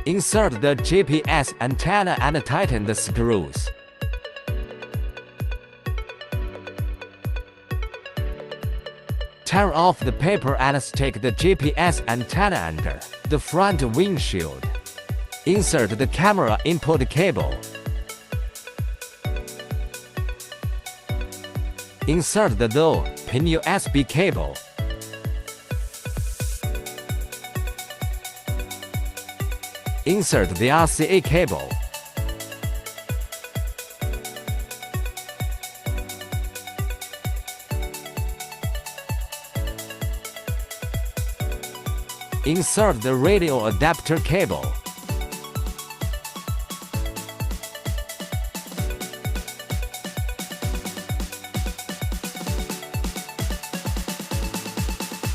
Insert the GPS antenna and tighten the screws. Tear off the paper and stick the GPS antenna under the front windshield. Insert the camera input cable. Insert the low-pin USB cable. Insert the RCA cable. Insert the radio adapter cable.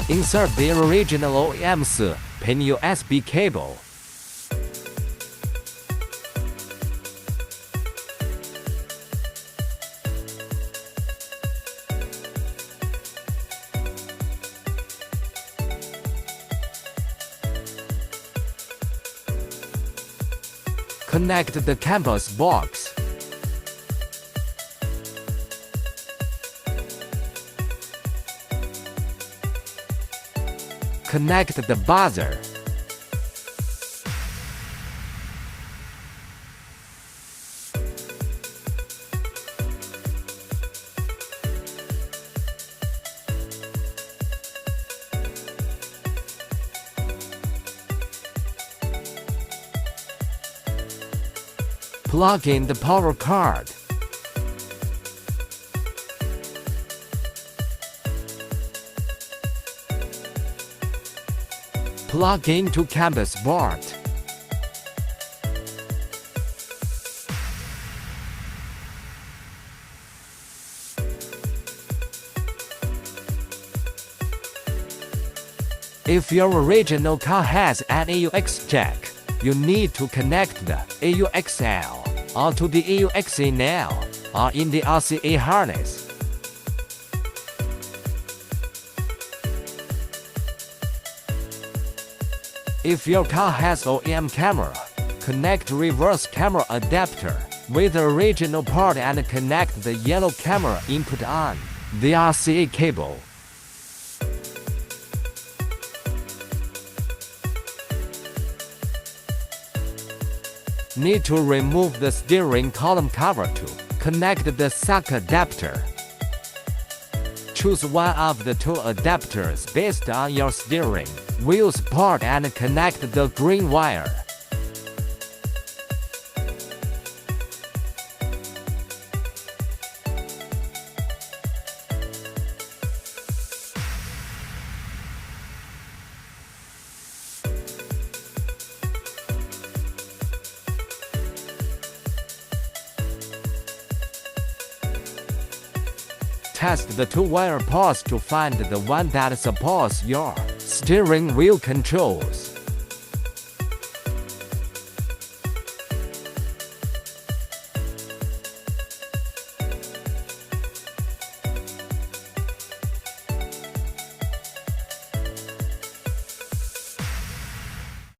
Insert the original OEM's pin USB cable. Connect the canvas box. Connect the buzzer. Plug in the power cord. Plug into canvas board. If your original car has an AUX jack, you need to connect the AUXL onto the AUX-in-L or in the RCA harness. If your car has OEM camera, connect reverse camera adapter with the original port and connect the yellow camera input on the RCA cable. Need to remove the steering column cover to connect the sock adapter. Choose one of the two adapters based on your steering wheel support and connect the green wire. Test the two wire ports to find the one that supports your steering wheel controls.